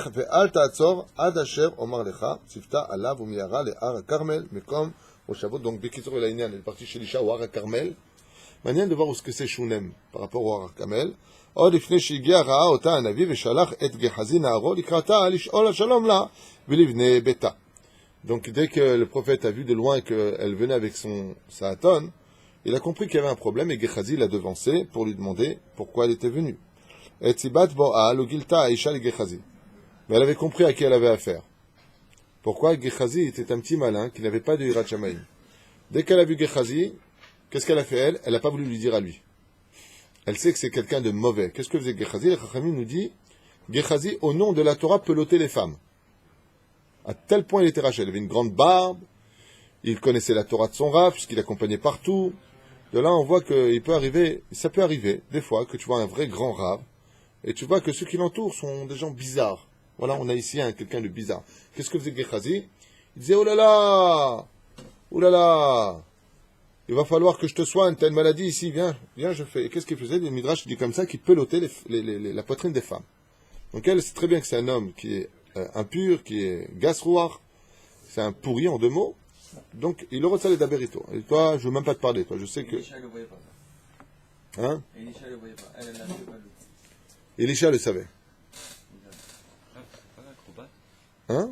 ve'al ta'atzor ad asher omar lecha, tzivta alav u'miyara le'ar ha'karmel, mekom Oshavot. Donc, Bekitzer el Aïnian, elle est partie chez Elisha au Har HaKarmel. Manière de voir où ce que c'est Shunem par rapport au Har HaKarmel. עוד לפני שהגיע ראה אותה הנביא ושלח את גחזי נערו לקראתה לשאול השלום לה ולבני ביתה. Donc dès que le prophète a vu de loin qu'elle venait avec sa hatonne, il a compris qu'il y avait un problème et Gehazi l'a devancé pour lui demander pourquoi elle était venue. Et Tzibat bo'a lo gilta aisha le Gehazi. Mais elle avait compris à qui elle avait affaire. Pourquoi? Gehazi était un petit malin qui n'avait pas de Hirat Shamaim. Dès qu'elle a vu Gehazi, qu'est-ce qu'elle a fait elle? Elle n'a pas voulu lui dire à lui. Elle sait que c'est quelqu'un de mauvais. Qu'est-ce que faisait Gehazi? Le Chachamim nous dit, Gehazi, au nom de la Torah, pelotait les femmes. À tel point il était rachet. Il avait une grande barbe, il connaissait la Torah de son Rav, puisqu'il l'accompagnait partout. De là, on voit qu'il peut arriver, ça peut arriver, des fois, que tu vois un vrai grand Rav, et tu vois que ceux qui l'entourent sont des gens bizarres. Voilà, on a ici quelqu'un de bizarre. Qu'est-ce que faisait Gehazi? Il disait, oh là là, il va falloir que je te soigne, tu as une maladie ici, viens, je fais. Et qu'est-ce qu'il faisait? Le Midrash dit comme ça, qu'il pelotait la poitrine des femmes. Donc elle sait très bien que c'est un homme qui est impur, qui est gasrouar, c'est un pourri en 2 mots. Donc il aurait ça les d'aberito. Et toi, je ne veux même pas te parler, toi, je sais que... Elisha ne le voyait pas. Hein? Elisha ne le voyait pas. Elle l'a vu, pas lui. Elisha le savait. Hein?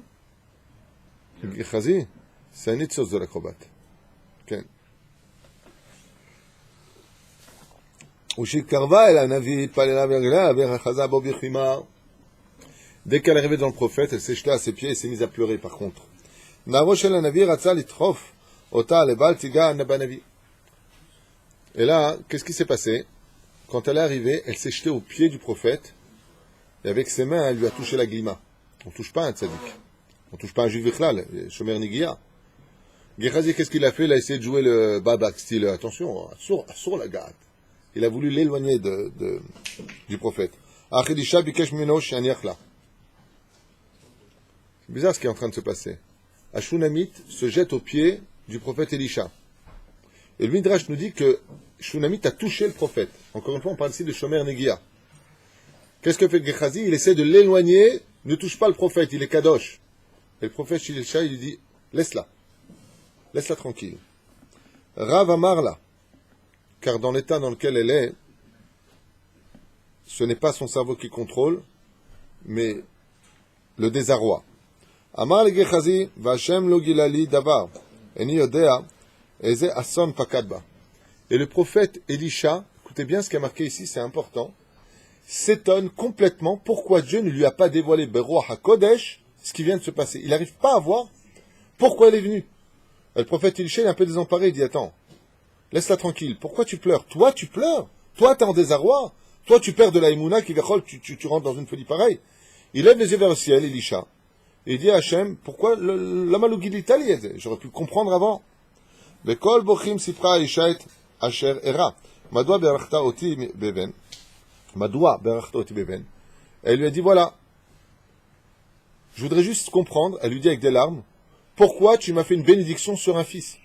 Gehazi, c'est un itzos de l'acrobate. כן. ושקרבה אל הנביא, התפללה ברגליה, ואחזה בו בחימה. Dès qu'elle est arrivée dans le prophète, elle s'est jetée à ses pieds et s'est mise à pleurer par contre. נערו של הנביא רצה לדחוף אותה לבעל תיגה בנביא. Et là, qu'est-ce qui s'est passé? Quand elle est arrivée, elle s'est jetée au pied du prophète, et avec ses mains, elle lui a touché la glima. On ne touche pas un tzaddik. On ne touche pas un juif vichlal, Shomer Nigia. Gehazi, qu'est-ce qu'il a fait? Il a essayé de jouer le babak, style, attention, sur la gâte. Il a voulu l'éloigner du prophète. C'est bizarre ce qui est en train de se passer. Shunamit se jette au pied du prophète Elisha. Et le Midrash nous dit que Shunamit a touché le prophète. Encore une fois, on parle ici de Shomer Negia. Qu'est-ce que fait Gehazi? Il essaie de l'éloigner, ne touche pas le prophète, il est kadosh. Et le prophète Elisha, il lui dit, laisse-la tranquille. Rav Amarla, car dans l'état dans lequel elle est, ce n'est pas son cerveau qui contrôle, mais le désarroi. Amar le Gehazi, Vashem lo gilali davar, eni yodea, eze ason pakadba. Et le prophète Elisha, écoutez bien ce qui est marqué ici, c'est important, s'étonne complètement pourquoi Dieu ne lui a pas dévoilé Beroah HaKodesh, ce qui vient de se passer. Il n'arrive pas à voir pourquoi elle est venue. Et le prophète Elisha est un peu désemparé, il dit, attends, laisse-la tranquille, pourquoi tu pleures? Toi, tu pleures? Toi, tu es en désarroi? Toi, tu perds de la Emouna, tu rentres dans une folie pareille. Il lève les yeux vers le ciel, Elisha, et il dit à Hachem, pourquoi la malougie d'Italie? J'aurais pu comprendre avant. Bekol bochim sipra Elisha asher era. Madoua berachta oti beben. Elle lui a dit, voilà, je voudrais juste comprendre, elle lui dit avec des larmes, pourquoi tu m'as fait une bénédiction sur un fils?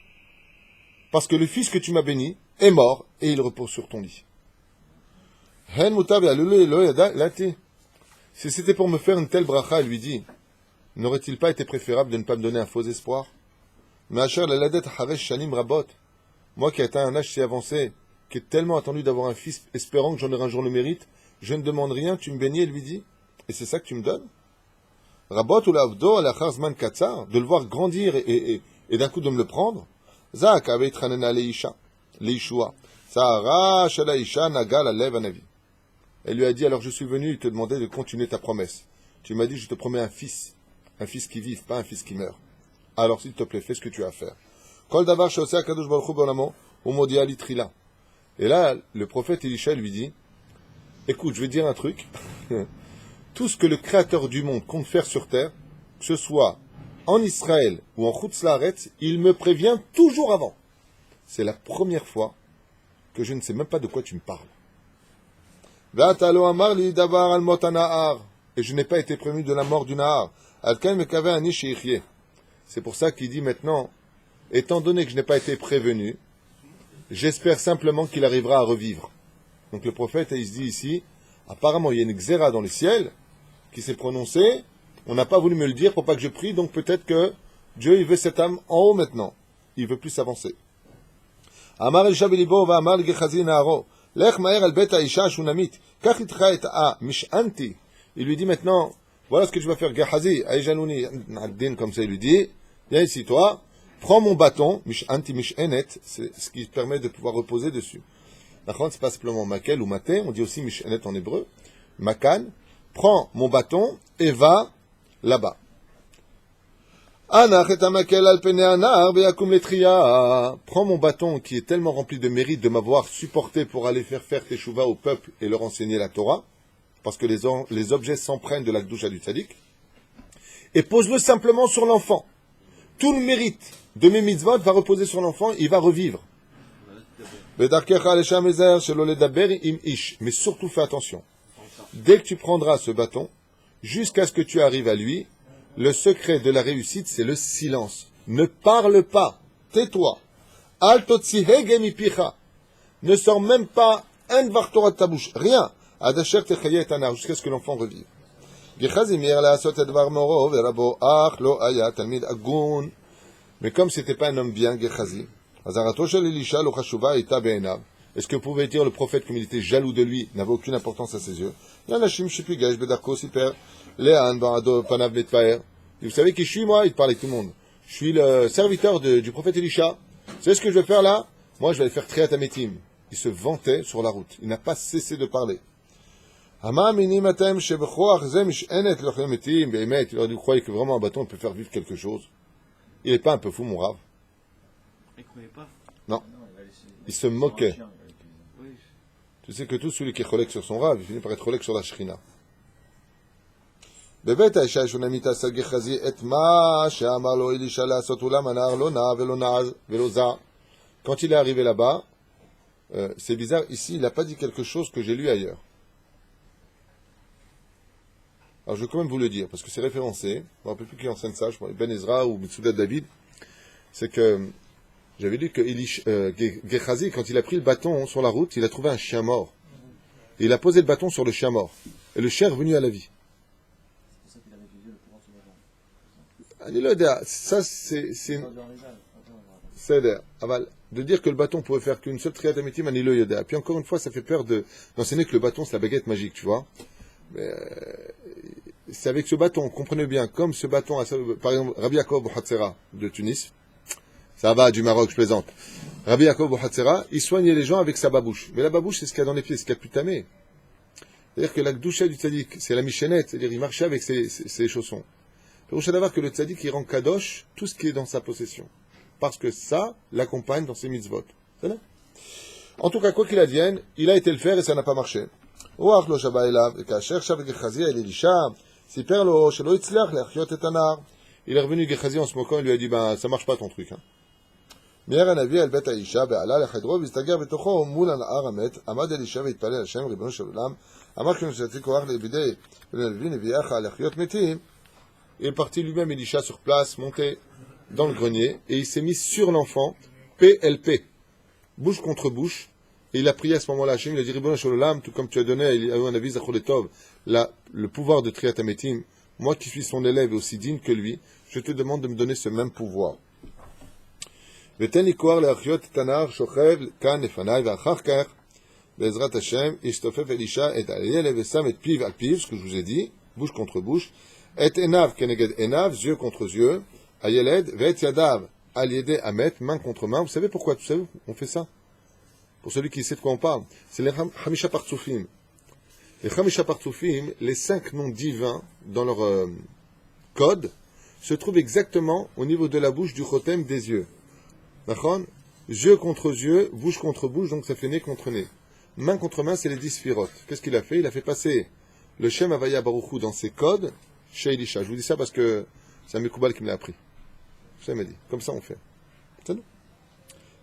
Parce que le fils que tu m'as béni est mort et il repose sur ton lit. Si c'était pour me faire une telle bracha, elle lui dit, n'aurait-il pas été préférable de ne pas me donner un faux espoir? Mais moi qui ai atteint un âge si avancé, qui est tellement attendu d'avoir un fils, espérant que j'en aurai un jour le mérite, je ne demande rien, tu me bénis, elle lui dit, et c'est ça que tu me donnes? Rabot ou l'avdo à la charzman katsar, de le voir grandir et d'un coup de me le prendre. Zak avait tranena leisha, leishua. Sahara shalaisha nagal alev anavi. Elle lui a dit, alors je suis venu te demander de continuer ta promesse. Tu m'as dit, je te promets un fils qui vive, pas un fils qui meurt. Alors s'il te plaît, fais ce que tu as à faire. Kol davar sheoseh kadosh baruch hu b'olamo, umodia li trila. Et là, le prophète Elisha lui dit, écoute, je vais te dire un truc. Tout ce que le Créateur du monde compte faire sur terre, que ce soit en Israël ou en Chutz Laaretz, il me prévient toujours avant. C'est la première fois que je ne sais même pas de quoi tu me parles. Et je n'ai pas été prévenu de la mort du Nahar. C'est pour ça qu'il dit maintenant, étant donné que je n'ai pas été prévenu, j'espère simplement qu'il arrivera à revivre. Donc le prophète, il se dit ici, apparemment il y a une xéra dans le ciel qui s'est prononcée, on n'a pas voulu me le dire pour pas que je prie, donc peut-être que Dieu il veut cette âme en haut maintenant. Il veut plus s'avancer. Amar el Shabelibo va Amar Gehazi Naharo. Lech Maher al Bet Aisha Shunamit. Kach itcha et a mishanti. Il lui dit maintenant, voilà ce que tu vas faire, Gehazi, Aïjanouni, Naddin, comme ça il lui dit, viens ici toi, prends mon bâton, mishanti mishenet, c'est ce qui permet de pouvoir reposer dessus. D'accord, c'est pas simplement makel ou maté, on dit aussi mishenet en hébreu, makan, prends mon bâton et va là-bas. Prends mon bâton qui est tellement rempli de mérite de m'avoir supporté pour aller faire teshuva au peuple et leur enseigner la Torah, parce que les objets s'empruntent de la Kedusha du Tzadik, et pose-le simplement sur l'enfant. Tout le mérite de mes mitzvot va reposer sur l'enfant, il va revivre. Mais surtout fais attention. Dès que tu prendras ce bâton, jusqu'à ce que tu arrives à lui, le secret de la réussite, c'est le silence. Ne parle pas. Tais-toi. Al totzihege mipicha. Ne sors même pas un dvar Torah de ta bouche. Rien. Adasher techayeh et anar. Jusqu'à ce que l'enfant revive. Gehazi mir la'asot et dvar moro verabo ach lo aya talmid agun. Mais comme c'était pas un homme bien, Gehazi, azarato shel Elisha lo chashuva ita be'enav. Est-ce que vous pouvez dire le prophète, comme il était jaloux de lui, n'avait aucune importance à ses yeux? Yanashim shipigash bedarko siper. Léan, Panav Betfaer. Vous savez qui je suis, moi? Il parle avec tout le monde. Je suis le serviteur du prophète Elisha. Vous savez ce que je vais faire là? Moi, je vais aller faire Triat Ametim. Il se vantait sur la route. Il n'a pas cessé de parler. Il aurait dû croire que vraiment un bâton peut faire vivre quelque chose. Il n'est pas un peu fou, mon Rav. Il ne croyait pas. Non. Non, il va laisser. Il se moquait. Chien, il va l'utiliser. Oui. Tu sais que tout celui qui est cholèque sur son Rav, il finit par être cholèque sur la Shrina. בבית האישה שונמית עשה גחזי את מה שאמר לו אלישע לעשות אולם הנער לא נע ולא נעז ולא זע. Quand il est arrivé là-bas, c'est bizarre, ici il n'a pas dit quelque chose que j'ai lu ailleurs. Alors je vais quand même vous le dire, parce que c'est référencé, je ne me rappelle plus qui enseigne ça, je crois, Ben Ezra ou Mitsouda David, c'est que j'avais lu que Gehazi, quand il a pris le bâton sur la route, il a trouvé un chien mort. Et il a posé le bâton sur le chien mort. Et le chien est revenu à la vie. C'est pour ça qu'il avait utilisé le pouvoir souverain. Ça, c'est Dans un rival. c'est aval. De dire que le bâton pouvait faire qu'une seule triade amitim, ani lo yoda. Puis encore une fois, ça fait peur d'enseigner que le bâton, c'est la baguette magique, tu vois. Mais, c'est avec ce bâton, comprenez bien, comme ce bâton, par exemple, Rabbi Yaakov Bouhatzera de Tunis, ça va, du Maroc, je plaisante. Rabbi Yaakov Bouhatzera, il soignait les gens avec sa babouche. Mais la babouche, c'est ce qu'il y a dans les pieds, c'est ce qu'il y a de plus tamé. C'est-à-dire que la doucha du tzaddik, c'est la michénette, c'est-à-dire il marchait avec ses chaussons. Il faut savoir que le tzaddik, il rend kadosh tout ce qui est dans sa possession. Parce que ça l'accompagne dans ses mitzvot. C'est là. En tout cas, quoi qu'il advienne, il a été le faire et ça n'a pas marché. Il est revenu Gehazi en se moquant et lui a dit, ben, ça marche pas ton truc, hein. מיהר הנביא אל בית האישה ועלה לחדרו והסתגר בתוכו מול הנער המת עמד אלישע והתפלל על השם ריבונו של עולם אמר כי נשאתי כוח לידי ולנביא נביאך להחיות מתים. Il est parti lui-même Elisha sur place, monté dans le grenier et il s'est mis sur l'enfant PLP, bouche contre bouche, et il a prié à ce moment-là Hachem, il a dit Ribono shel olam, tout comme tu as donné à un avis Zachor Letov le pouvoir de Triat HaMetim, moi qui suis son élève et aussi digne que lui, je te demande de me donner ce même pouvoir. ותן לי כוח להחיות את הנער שוכב כאן לפניי, ואחר כך, בעזרת השם, ישתופף אלישע את הילד ושם את פיו על פיו, ce que je vous ai dit, bouche contre bouche, את עיניו כנגד עיניו, yeux contre yeux, הילד, ואת ידיו על ידי המת, main contre main. Vous savez pourquoi? Vous savez, on fait ça? Pour celui qui sait de quoi on parle. C'est les Hamisha Partsufim. Les Hamisha Partsufim, les 5 noms divins dans leur code, se trouvent exactement au niveau de la bouche du chotem des yeux. D'accord? Yeux contre yeux, bouche contre bouche, donc ça fait nez contre nez. Main contre main, c'est les 10 sphirotes. Qu'est-ce qu'il a fait? Il a fait passer le Shem Havaya Baruchu dans ses codes chez Elisha. Je vous dis ça parce que c'est un Mekoubal qui me l'a appris. Ça m'a dit. Comme ça on fait. C'est nous.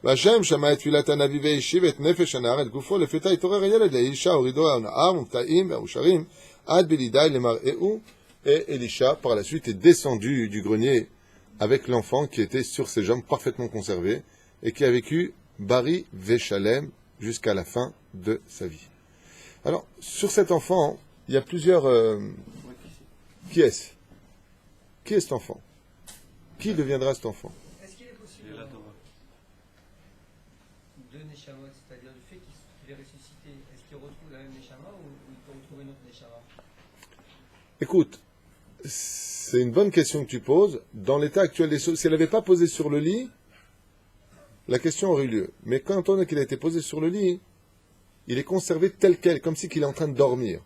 והשם שמע את תפילת הנביא והשיב את נפש הנער את גופו לפתע התעורר הילד לאלישע הורידו הנער ומטעים והאושרים עד בלידי למראהו. Et Elisha par la suite est descendu du grenier avec l'enfant qui était sur ses jambes parfaitement conservé et qui a vécu Bari Veshalem jusqu'à la fin de sa vie. Alors, sur cet enfant, il y a plusieurs... Qui est-ce? Qui est cet enfant? Qui deviendra cet enfant? Est-ce qu'il est possible deux Neshamot, c'est-à-dire du fait qu'il est ressuscité, est-ce qu'il retrouve la même Neshama ou il peut retrouver une autre Neshama? Écoute, c'est une bonne question que tu poses. Dans l'état actuel des choses, si elle n'avait pas posé sur le lit, la question aurait eu lieu. Mais quand on a qu'il a été posé sur le lit, il est conservé tel quel, comme si qu'il est en train de dormir.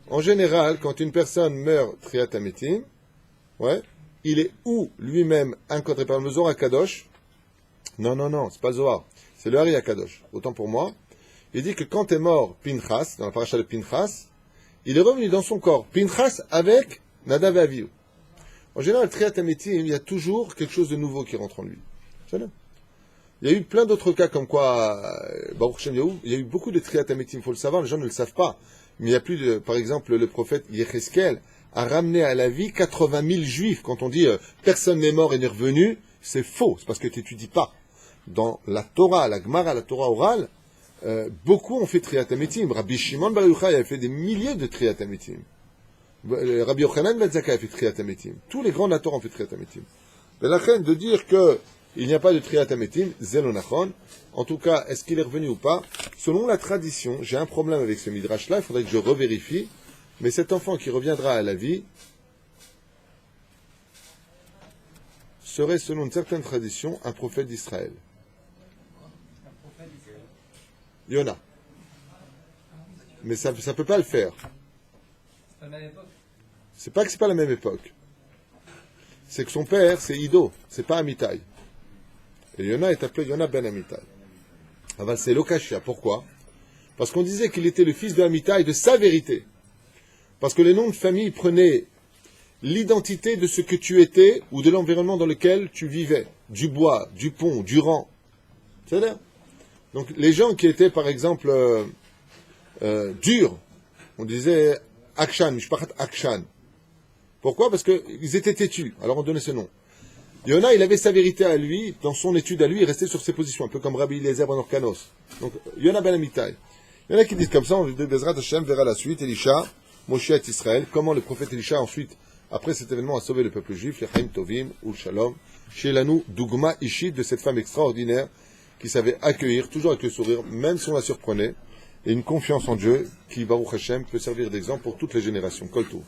En général, quand une personne meurt Triat HaMetim, ouais, il est ou lui-même encadré par le Zohar Kadosh. Non, c'est pas le Zohar, c'est le Hari Kadosh. Autant pour moi. Il dit que quand est mort Pinchas, dans la paracha de Pinchas, il est revenu dans son corps, Pinchas avec Nadav et Avihu. En général, Triat HaMetim, il y a toujours quelque chose de nouveau qui rentre en lui. C'est là. Il y a eu plein d'autres cas comme quoi, Baruch Shem Yahu, il y a eu beaucoup de Triat HaMetim, il faut le savoir, les gens ne le savent pas. Mais il y a plus de, par exemple, le prophète Yecheskel a ramené à la vie 80 000 juifs. Quand on dit personne n'est mort et n'est revenu, c'est faux, c'est parce que tu n'étudies pas. Dans la Torah, la Gemara, la Torah orale, beaucoup ont fait Triat HaMetim. Rabbi Shimon Bar Yochai a fait des milliers de Triat HaMetim. Rabbi Yochanan ben Zakkai a fait Triat HaMetim. Tous les grands de la Torah ont fait Triat HaMetim. Mais la reine de dire que il n'y a pas de Triat HaMetim, Zelonachon. En tout cas, est-ce qu'il est revenu ou pas? Selon la tradition, j'ai un problème avec ce midrash-là, il faudrait que je revérifie, mais cet enfant qui reviendra à la vie serait, selon une certaine tradition, un prophète d'Israël. Yona. Mais ça peut pas le faire. C'est pas la même époque. C'est pas que c'est pas la même époque. c'est que son père, c'est Ido, c'est pas Amitai. Et Yona est appelé Yona ben Amitai. Aval, c'est Lokashia. Pourquoi? Parce qu'on disait qu'il était le fils de Amitai, de sa vérité. Parce que les noms de famille prenaient l'identité de ce que tu étais ou de l'environnement dans lequel tu vivais. Du bois, du pont, du rang. C'est-à-dire? Donc, les gens qui étaient, par exemple, durs, on disait Akshan, Mishpachat Akshan. Pourquoi? Parce qu'ils étaient têtus. Alors, on donnait ce nom. Yona, il avait sa vérité à lui, dans son étude à lui, il restait sur ses positions, un peu comme Rabbi Eliezer ben Orkanos. Donc, Yona ben Amitai. Il y en a qui disent comme ça, on dit Bezrat Hashem verra la suite, Elisha, Moshe et Israël, comment le prophète Elisha ensuite, après cet événement, a sauvé le peuple juif, Lechaim Tovim, ou Shalom, chez Lanou, Dougma Ishit, de cette femme extraordinaire, qui savait accueillir, toujours avec le sourire, même si on la surprenait, et une confiance en Dieu, qui, Baruch Hashem, peut servir d'exemple pour toutes les générations. Kol Tov.